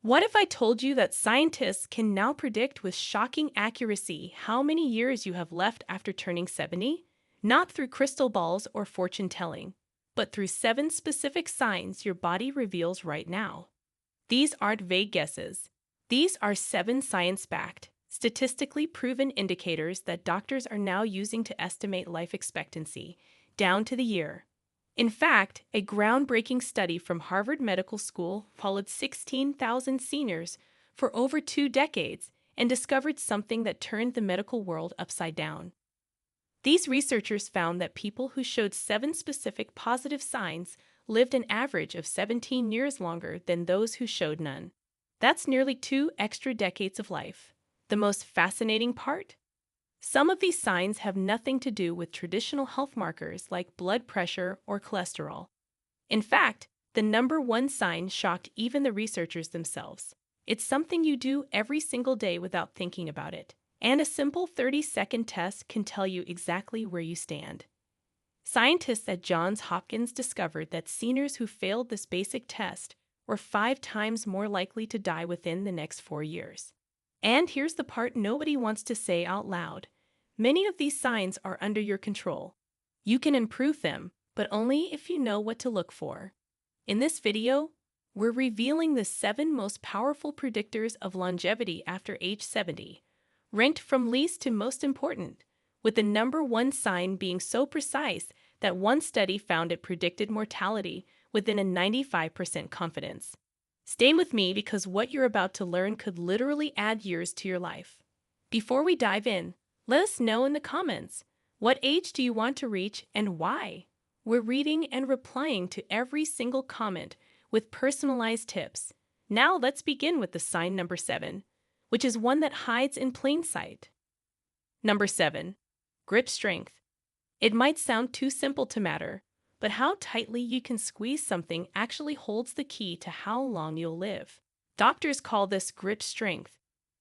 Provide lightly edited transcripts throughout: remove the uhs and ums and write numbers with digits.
What if I told you that scientists can now predict with shocking accuracy how many years you have left after turning 70? Not through crystal balls or fortune telling, but through 7 specific signs your body reveals right now. These aren't vague guesses. These are 7 science-backed, statistically proven indicators that doctors are now using to estimate life expectancy, down to the year. In fact, a groundbreaking study from Harvard Medical School followed 16,000 seniors for over 2 decades and discovered something that turned the medical world upside down. These researchers found that people who showed 7 specific positive signs lived an average of 17 years longer than those who showed none. That's nearly 2 extra decades of life. The most fascinating part? Some of these signs have nothing to do with traditional health markers like blood pressure or cholesterol. In fact, the number one sign shocked even the researchers themselves. It's something you do every single day without thinking about it, and a simple 30-second test can tell you exactly where you stand. Scientists at Johns Hopkins discovered that seniors who failed this basic test were 5 times more likely to die within the next 4 years. And here's the part nobody wants to say out loud. Many of these signs are under your control. You can improve them, but only if you know what to look for. In this video, we're revealing the 7 most powerful predictors of longevity after age 70, ranked from least to most important, with the number one sign being so precise that one study found it predicted mortality within a 95% confidence. Stay with me because what you're about to learn could literally add years to your life. Before we dive in, let us know in the comments, what age do you want to reach and why? We're reading and replying to every single comment with personalized tips. Now let's begin with the sign number 7, which is one that hides in plain sight. Number 7. Grip strength. It might sound too simple to matter, but how tightly you can squeeze something actually holds the key to how long you'll live. Doctors call this grip strength,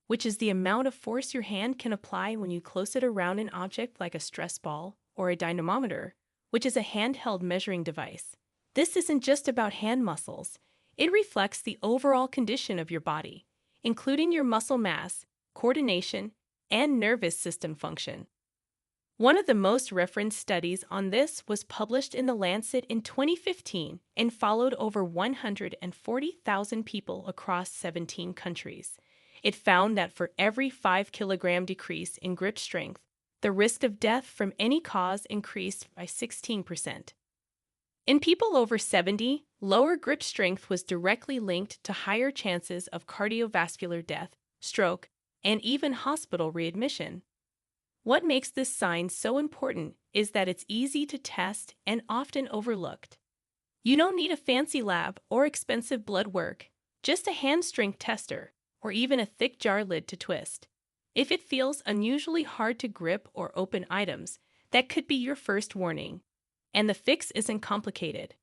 which is the amount of force your hand can apply when you close it around an object like a stress ball or a dynamometer, which is a handheld measuring device. This isn't just about hand muscles. It reflects the overall condition of your body, including your muscle mass, coordination, and nervous system function. One of the most referenced studies on this was published in The Lancet in 2015 and followed over 140,000 people across 17 countries. It found that for every 5-kilogram decrease in grip strength, the risk of death from any cause increased by 16%. In people over 70, lower grip strength was directly linked to higher chances of cardiovascular death, stroke, and even hospital readmission. What makes this sign so important is that it's easy to test and often overlooked. You don't need a fancy lab or expensive blood work, just a hand strength tester, or even a thick jar lid to twist. If it feels unusually hard to grip or open items, that could be your first warning. And the fix isn't complicated.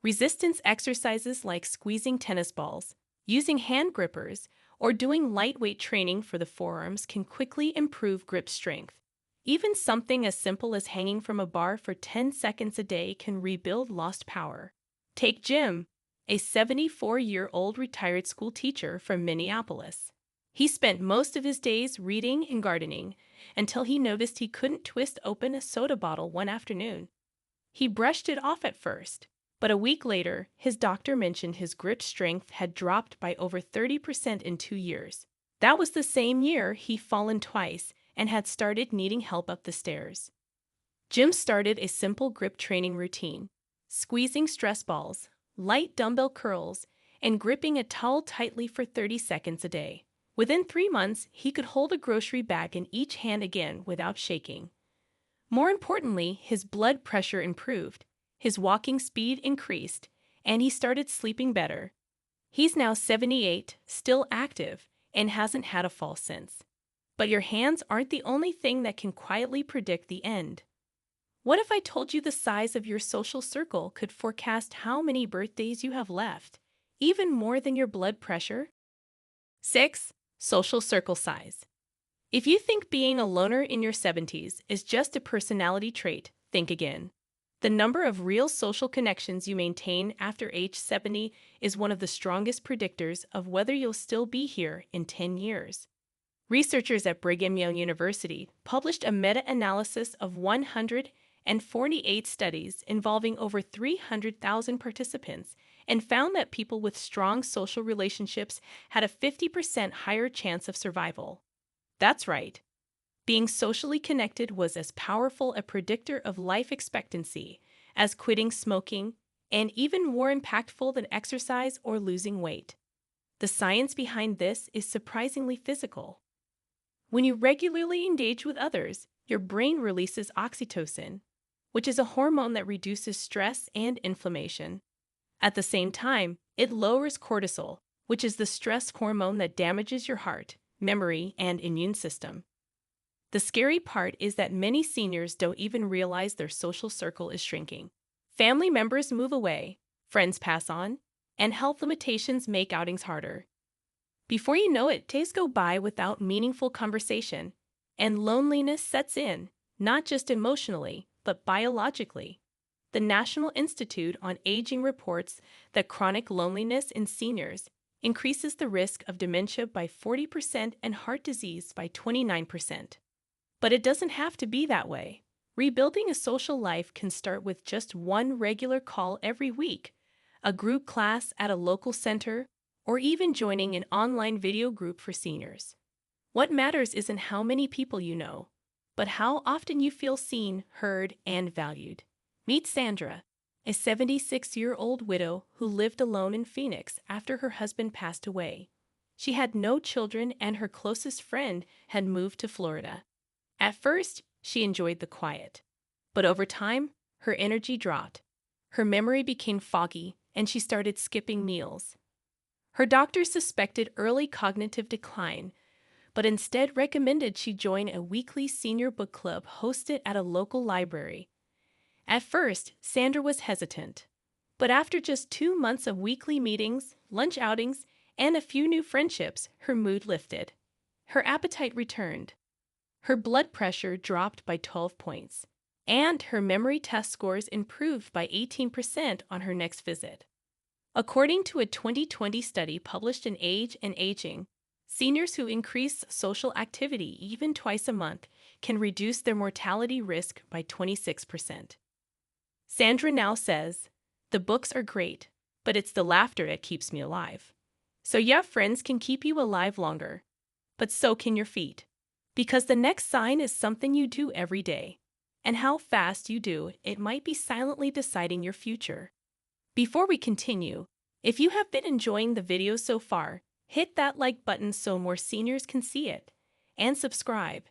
Resistance exercises like squeezing tennis balls, using hand grippers, or doing lightweight training for the forearms can quickly improve grip strength. Even something as simple as hanging from a bar for 10 seconds a day can rebuild lost power. Take Jim, a 74-year-old retired school teacher from Minneapolis. He spent most of his days reading and gardening until he noticed he couldn't twist open a soda bottle one afternoon. He brushed it off at first, but a week later, his doctor mentioned his grip strength had dropped by over 30% in 2 years. That was the same year he'd fallen twice and had started needing help up the stairs. Jim started a simple grip training routine, squeezing stress balls, light dumbbell curls, and gripping a towel tightly for 30 seconds a day. Within 3 months, he could hold a grocery bag in each hand again without shaking. More importantly, his blood pressure improved, his walking speed increased, and he started sleeping better. He's now 78, still active, and hasn't had a fall since. But your hands aren't the only thing that can quietly predict the end. What if I told you the size of your social circle could forecast how many birthdays you have left, even more than your blood pressure? 6. Social circle size. If you think being a loner in your 70s is just a personality trait, think again. The number of real social connections you maintain after age 70 is one of the strongest predictors of whether you'll still be here in 10 years. Researchers at Brigham Young University published a meta-analysis of 148 studies involving over 300,000 participants and found that people with strong social relationships had a 50% higher chance of survival. That's right. Being socially connected was as powerful a predictor of life expectancy as quitting smoking, and even more impactful than exercise or losing weight. The science behind this is surprisingly physical. When you regularly engage with others, your brain releases oxytocin, which is a hormone that reduces stress and inflammation. At the same time, it lowers cortisol, which is the stress hormone that damages your heart, memory, and immune system. The scary part is that many seniors don't even realize their social circle is shrinking. Family members move away, friends pass on, and health limitations make outings harder. Before you know it, days go by without meaningful conversation, and loneliness sets in, not just emotionally, but biologically. The National Institute on Aging reports that chronic loneliness in seniors increases the risk of dementia by 40% and heart disease by 29%. But it doesn't have to be that way. Rebuilding a social life can start with just one regular call every week, a group class at a local center, or even joining an online video group for seniors. What matters isn't how many people you know, but how often you feel seen, heard, and valued. Meet Sandra, a 76-year-old widow who lived alone in Phoenix after her husband passed away. She had no children, and her closest friend had moved to Florida. At first, she enjoyed the quiet, but over time, her energy dropped. Her memory became foggy, and she started skipping meals. Her doctor suspected early cognitive decline, but instead recommended she join a weekly senior book club hosted at a local library. At first, Sandra was hesitant, but after just 2 months of weekly meetings, lunch outings, and a few new friendships, her mood lifted. Her appetite returned. Her blood pressure dropped by 12 points, and her memory test scores improved by 18% on her next visit. According to a 2020 study published in Age and Aging, seniors who increase social activity even twice a month can reduce their mortality risk by 26%. Sandra now says, "The books are great, but it's the laughter that keeps me alive." So yeah, friends can keep you alive longer, but so can your feet. Because the next sign is something you do every day, and how fast you do it might be silently deciding your future. Before we continue, if you have been enjoying the video so far, hit that like button so more seniors can see it, and subscribe.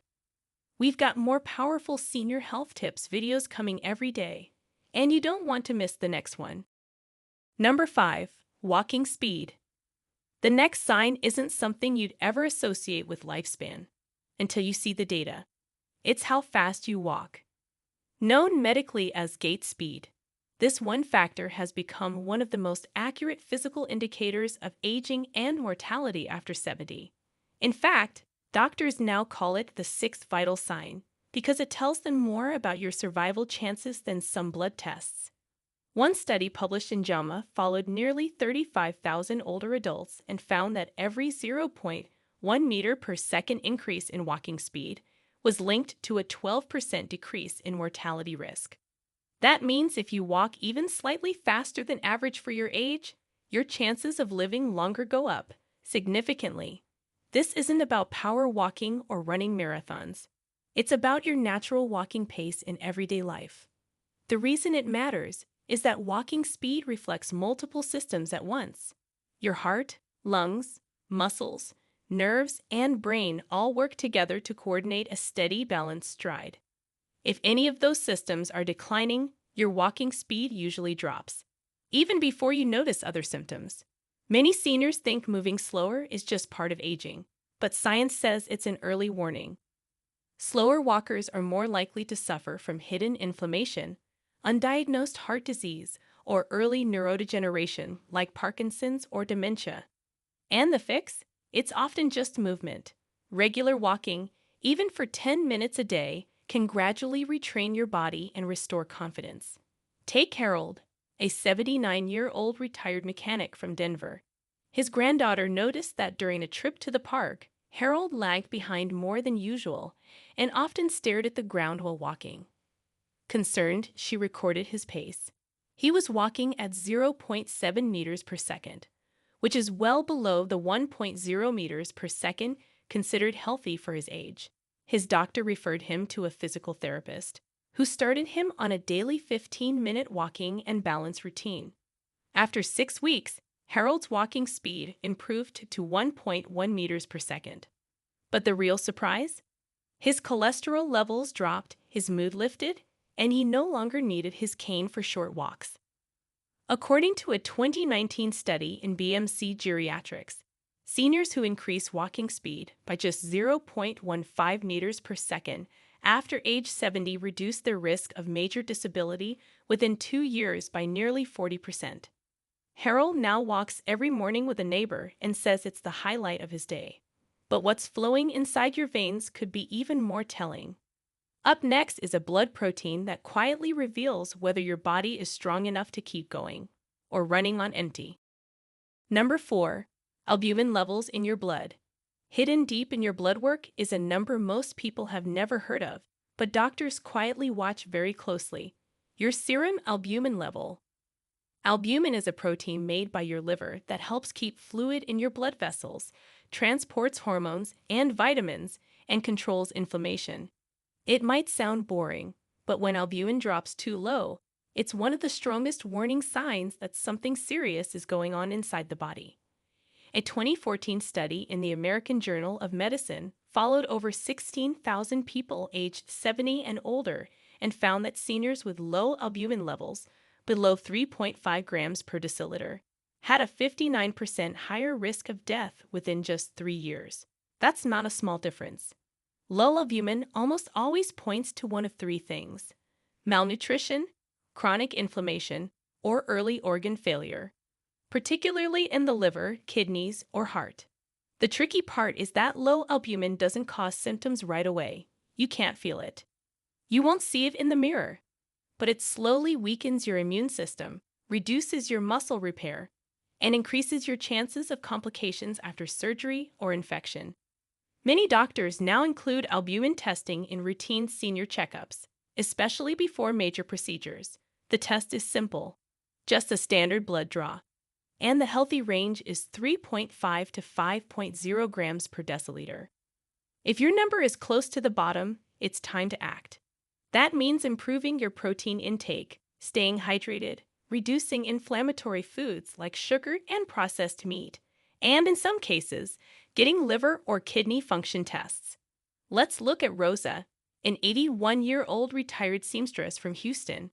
We've got more powerful senior health tips videos coming every day, and you don't want to miss the next one. Number 5. Walking speed. The next sign isn't something you'd ever associate with lifespan until you see the data. It's how fast you walk. Known medically as gait speed, this one factor has become one of the most accurate physical indicators of aging and mortality after 70. In fact, doctors now call it the sixth vital sign because it tells them more about your survival chances than some blood tests. One study published in JAMA followed nearly 35,000 older adults and found that every 0.1 meter per second increase in walking speed was linked to a 12% decrease in mortality risk. That means if you walk even slightly faster than average for your age, your chances of living longer go up significantly. This isn't about power walking or running marathons. It's about your natural walking pace in everyday life. The reason it matters is that walking speed reflects multiple systems at once. Your heart, lungs, muscles, nerves, and brain all work together to coordinate a steady, balanced stride. If any of those systems are declining, your walking speed usually drops, even before you notice other symptoms. Many seniors think moving slower is just part of aging, but science says it's an early warning. Slower walkers are more likely to suffer from hidden inflammation, undiagnosed heart disease, or early neurodegeneration like Parkinson's or dementia. And the fix? It's often just movement. Regular walking, even for 10 minutes a day, can gradually retrain your body and restore confidence. Take Harold, a 79-year-old retired mechanic from Denver. His granddaughter noticed that during a trip to the park, Harold lagged behind more than usual and often stared at the ground while walking. Concerned, she recorded his pace. He was walking at 0.7 meters per second, which is well below the 1.0 meters per second considered healthy for his age. His doctor referred him to a physical therapist, who started him on a daily 15-minute walking and balance routine. After 6 weeks, Harold's walking speed improved to 1.1 meters per second. But the real surprise? His cholesterol levels dropped, his mood lifted, and he no longer needed his cane for short walks. According to a 2019 study in BMC Geriatrics, seniors who increase walking speed by just 0.15 meters per second after age 70 reduced their risk of major disability within 2 years by nearly 40%. Harold now walks every morning with a neighbor and says it's the highlight of his day. But what's flowing inside your veins could be even more telling. Up next is a blood protein that quietly reveals whether your body is strong enough to keep going or running on empty. Number 4. Albumin levels in your blood. Hidden deep in your blood work is a number most people have never heard of, but doctors quietly watch very closely. Your serum albumin level. Albumin is a protein made by your liver that helps keep fluid in your blood vessels, transports hormones and vitamins, and controls inflammation. It might sound boring, but when albumin drops too low, it's one of the strongest warning signs that something serious is going on inside the body. A 2014 study in the American Journal of Medicine followed over 16,000 people aged 70 and older and found that seniors with low albumin levels, below 3.5 grams per deciliter, had a 59% higher risk of death within just 3 years. That's not a small difference. Low albumin almost always points to one of 3 things: malnutrition, chronic inflammation, or early organ failure, particularly in the liver, kidneys, or heart. The tricky part is that low albumin doesn't cause symptoms right away. You can't feel it. You won't see it in the mirror, but it slowly weakens your immune system, reduces your muscle repair, and increases your chances of complications after surgery or infection. Many doctors now include albumin testing in routine senior checkups, especially before major procedures. The test is simple, just a standard blood draw, and the healthy range is 3.5 to 5.0 grams per deciliter. If your number is close to the bottom, it's time to act. That means improving your protein intake, staying hydrated, reducing inflammatory foods like sugar and processed meat, and in some cases, getting liver or kidney function tests. Let's look at Rosa, an 81-year-old retired seamstress from Houston.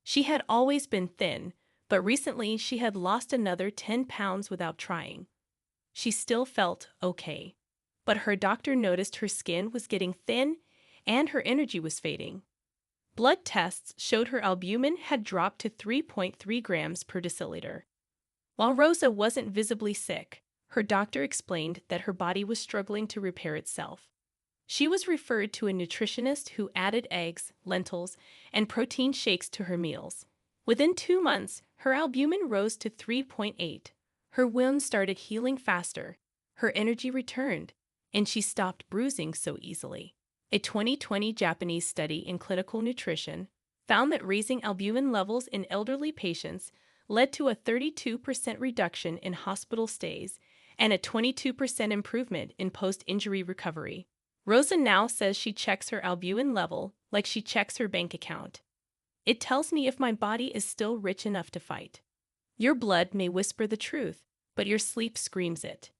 She had always been thin, but recently she had lost another 10 pounds without trying. She still felt okay, but her doctor noticed her skin was getting thin and her energy was fading. Blood tests showed her albumin had dropped to 3.3 grams per deciliter. While Rosa wasn't visibly sick, her doctor explained that her body was struggling to repair itself. She was referred to a nutritionist who added eggs, lentils, and protein shakes to her meals. Within 2 months, her albumin rose to 3.8. Her wounds started healing faster, her energy returned, and she stopped bruising so easily. A 2020 Japanese study in clinical nutrition found that raising albumin levels in elderly patients led to a 32% reduction in hospital stays and a 22% improvement in post-injury recovery. Rosa now says she checks her albumin level like she checks her bank account. It tells me if my body is still rich enough to fight. Your blood may whisper the truth, but your sleep screams it.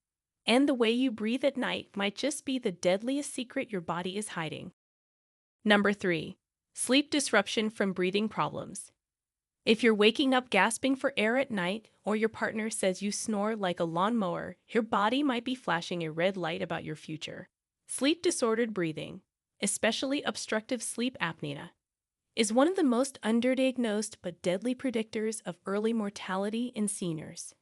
And the way you breathe at night might just be the deadliest secret your body is hiding. Number 3. Sleep disruption from breathing problems. If you're waking up gasping for air at night, or your partner says you snore like a lawnmower, your body might be flashing a red light about your future. Sleep-disordered breathing, especially obstructive sleep apnea, is one of the most underdiagnosed but deadly predictors of early mortality in seniors.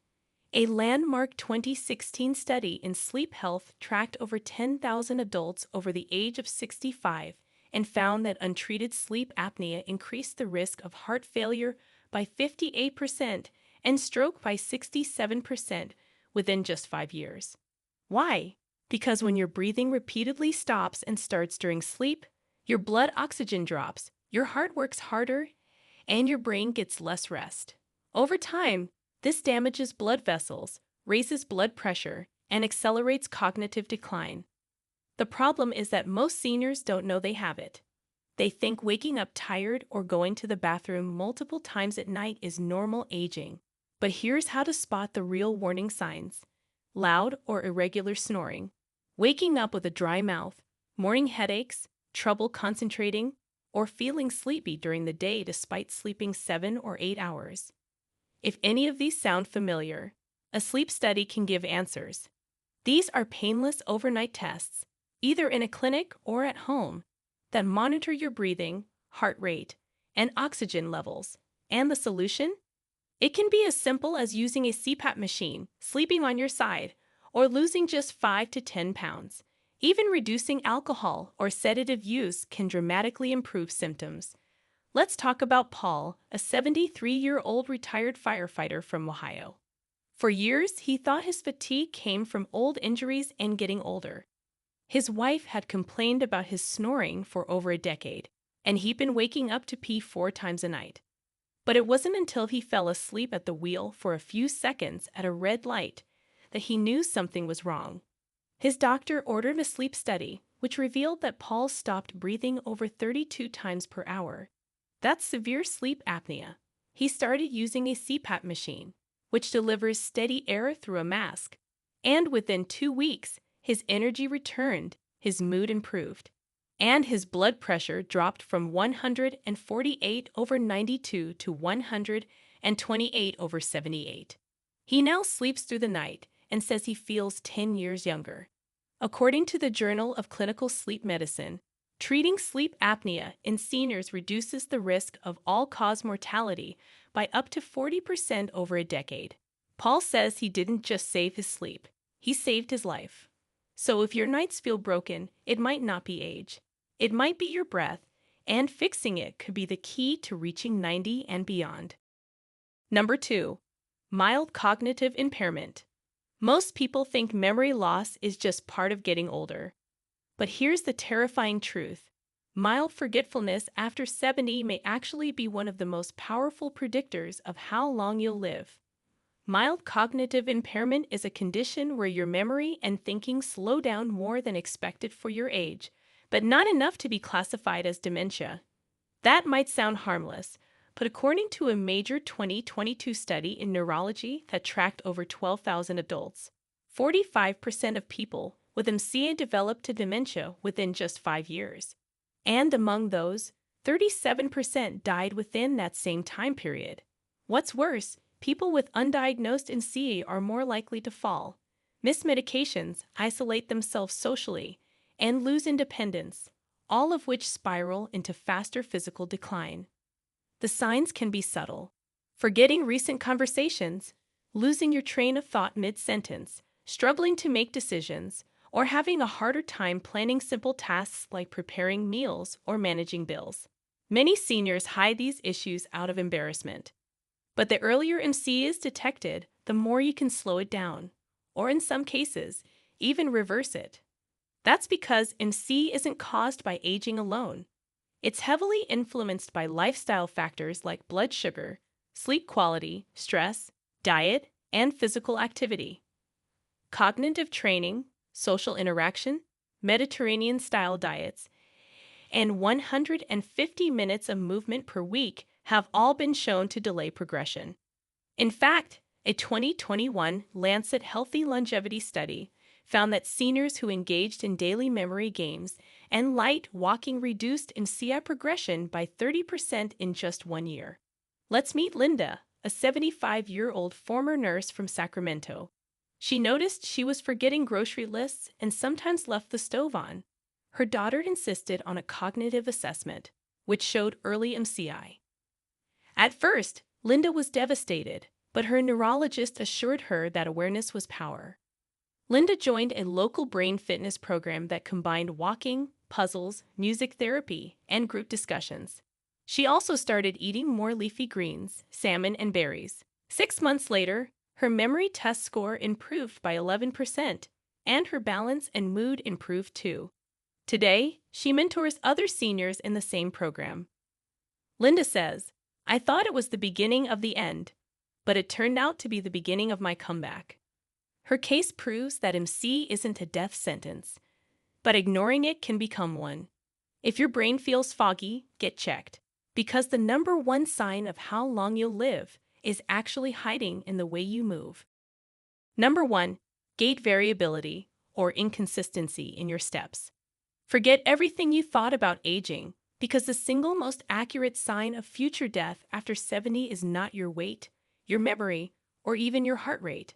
A landmark 2016 study in sleep health tracked over 10,000 adults over the age of 65 and found that untreated sleep apnea increased the risk of heart failure by 58% and stroke by 67% within just 5 years. Why? Because when your breathing repeatedly stops and starts during sleep, your blood oxygen drops, your heart works harder, and your brain gets less rest. Over time, this damages blood vessels, raises blood pressure, and accelerates cognitive decline. The problem is that most seniors don't know they have it. They think waking up tired or going to the bathroom multiple times at night is normal aging. But here's how to spot the real warning signs: loud or irregular snoring, waking up with a dry mouth, morning headaches, trouble concentrating, or feeling sleepy during the day despite sleeping 7 or 8 hours. If any of these sound familiar, a sleep study can give answers. These are painless overnight tests, either in a clinic or at home, that monitor your breathing, heart rate, and oxygen levels. And the solution? It can be as simple as using a CPAP machine, sleeping on your side, or losing just 5 to 10 pounds. Even reducing alcohol or sedative use can dramatically improve symptoms. Let's talk about Paul, a 73-year-old retired firefighter from Ohio. For years, he thought his fatigue came from old injuries and getting older. His wife had complained about his snoring for over a decade, and he'd been waking up to pee 4 times a night. But it wasn't until he fell asleep at the wheel for a few seconds at a red light that he knew something was wrong. His doctor ordered a sleep study, which revealed that Paul stopped breathing over 32 times per hour. That's severe sleep apnea. He started using a CPAP machine, which delivers steady air through a mask. And within 2 weeks, his energy returned, his mood improved, and his blood pressure dropped from 148/92 to 128/78. He now sleeps through the night and says he feels 10 years younger. According to the Journal of Clinical Sleep Medicine, treating sleep apnea in seniors reduces the risk of all-cause mortality by up to 40% over a decade. Paul says he didn't just save his sleep, he saved his life. So if your nights feel broken, it might not be age. It might be your breath, and fixing it could be the key to reaching 90 and beyond. Number 2. Mild cognitive impairment. Most people think memory loss is just part of getting older. But here's the terrifying truth. Mild forgetfulness after 70 may actually be one of the most powerful predictors of how long you'll live. Mild cognitive impairment is a condition where your memory and thinking slow down more than expected for your age, but not enough to be classified as dementia. That might sound harmless, but according to a major 2022 study in neurology that tracked over 12,000 adults, 45% of people with MCA developed dementia within just 5 years. And among those, 37% died within that same time period. What's worse, people with undiagnosed MCA are more likely to fall, miss medications, isolate themselves socially, and lose independence, all of which spiral into faster physical decline. The signs can be subtle: forgetting recent conversations, losing your train of thought mid-sentence, struggling to make decisions, or having a harder time planning simple tasks like preparing meals or managing bills. Many seniors hide these issues out of embarrassment. But the earlier MCA is detected, the more you can slow it down, or in some cases, even reverse it. That's because MCA isn't caused by aging alone. It's heavily influenced by lifestyle factors like blood sugar, sleep quality, stress, diet, and physical activity. Cognitive training, social interaction, Mediterranean-style diets, and 150 minutes of movement per week have all been shown to delay progression. In fact, a 2021 Lancet Healthy Longevity study found that seniors who engaged in daily memory games and light walking reduced MCI progression by 30% in just 1 year. Let's meet Linda, a 75-year-old former nurse from Sacramento. She noticed she was forgetting grocery lists and sometimes left the stove on. Her daughter insisted on a cognitive assessment, which showed early MCI. At first, Linda was devastated, but her neurologist assured her that awareness was power. Linda joined a local brain fitness program that combined walking, puzzles, music therapy, and group discussions. She also started eating more leafy greens, salmon, and berries. 6 months later, her memory test score improved by 11%, and her balance and mood improved too. Today, she mentors other seniors in the same program. Linda says, "I thought it was the beginning of the end, but it turned out to be the beginning of my comeback." Her case proves that MC isn't a death sentence, but ignoring it can become one. If your brain feels foggy, get checked, because the number one sign of how long you'll live is actually hiding in the way you move. Number 1, gait variability or inconsistency in your steps. Forget everything you thought about aging, because the single most accurate sign of future death after 70 is not your weight, your memory, or even your heart rate.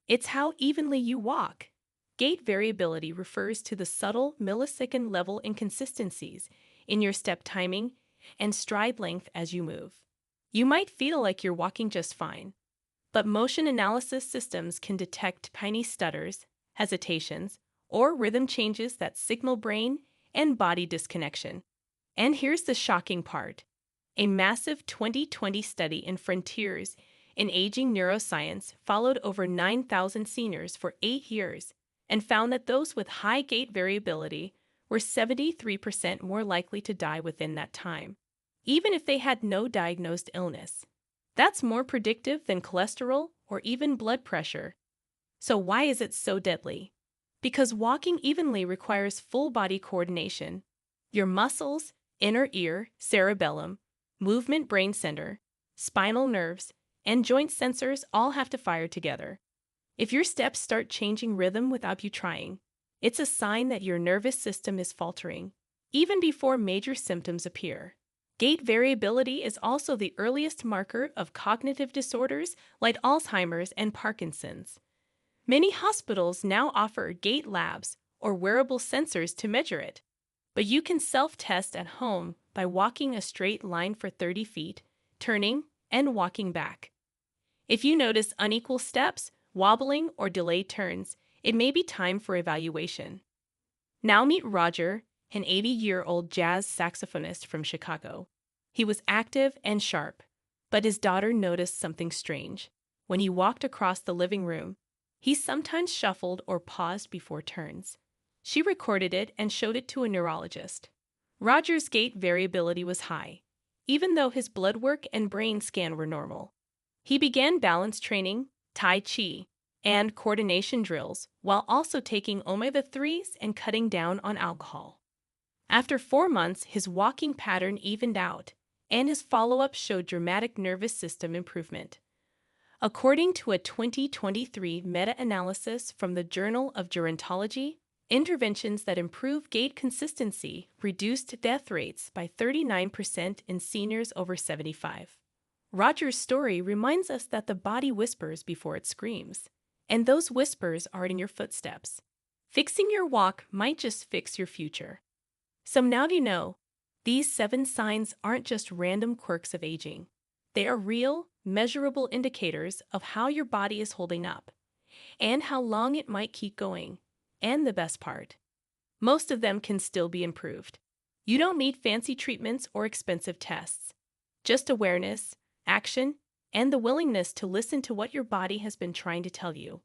It's how evenly you walk. Gait variability refers to the subtle millisecond level inconsistencies in your step timing and stride length as you move. You might feel like you're walking just fine, but motion analysis systems can detect tiny stutters, hesitations, or rhythm changes that signal brain and body disconnection. And here's the shocking part. A massive 2020 study in Frontiers in Aging Neuroscience followed over 9,000 seniors for 8 years and found that those with high gait variability were 73% more likely to die within that time, even if they had no diagnosed illness. That's more predictive than cholesterol or even blood pressure. So why is it so deadly? Because walking evenly requires full body coordination. Your muscles, inner ear, cerebellum, movement brain center, spinal nerves, and joint sensors all have to fire together. If your steps start changing rhythm without you trying, it's a sign that your nervous system is faltering, even before major symptoms appear. Gait variability is also the earliest marker of cognitive disorders like Alzheimer's and Parkinson's. Many hospitals now offer gait labs or wearable sensors to measure it, but you can self-test at home by walking a straight line for 30 feet, turning, and walking back. If you notice unequal steps, wobbling, or delayed turns, it may be time for evaluation. Now meet Roger, an 80-year-old jazz saxophonist from Chicago. He was active and sharp, but his daughter noticed something strange. When he walked across the living room, he sometimes shuffled or paused before turns. She recorded it and showed it to a neurologist. Roger's gait variability was high, even though his blood work and brain scan were normal. He began balance training, Tai Chi, and coordination drills while also taking omega-3s and cutting down on alcohol. After 4 months, his walking pattern evened out, and his follow-up showed dramatic nervous system improvement. According to a 2023 meta-analysis from the Journal of Gerontology, interventions that improve gait consistency reduced death rates by 39% in seniors over 75. Roger's story reminds us that the body whispers before it screams, and those whispers are in your footsteps. Fixing your walk might just fix your future. So now you know, these 7 signs aren't just random quirks of aging. They are real, measurable indicators of how your body is holding up, and how long it might keep going. And the best part, most of them can still be improved. You don't need fancy treatments or expensive tests. Just awareness, action, and the willingness to listen to what your body has been trying to tell you.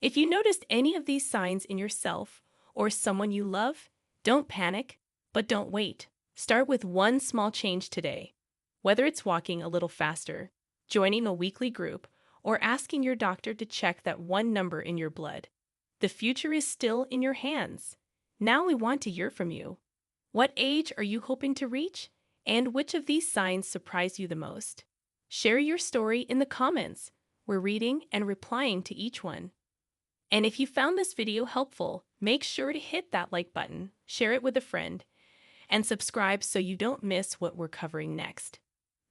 If you noticed any of these signs in yourself or someone you love, don't panic, but don't wait. Start with one small change today. Whether it's walking a little faster, joining a weekly group, or asking your doctor to check that one number in your blood, the future is still in your hands. Now we want to hear from you. What age are you hoping to reach? And which of these signs surprise you the most? Share your story in the comments. We're reading and replying to each one. And if you found this video helpful, make sure to hit that like button, share it with a friend, and subscribe so you don't miss what we're covering next.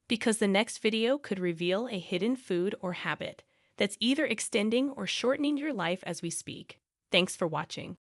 Because the next video could reveal a hidden food or habit that's either extending or shortening your life as we speak. Thanks for watching.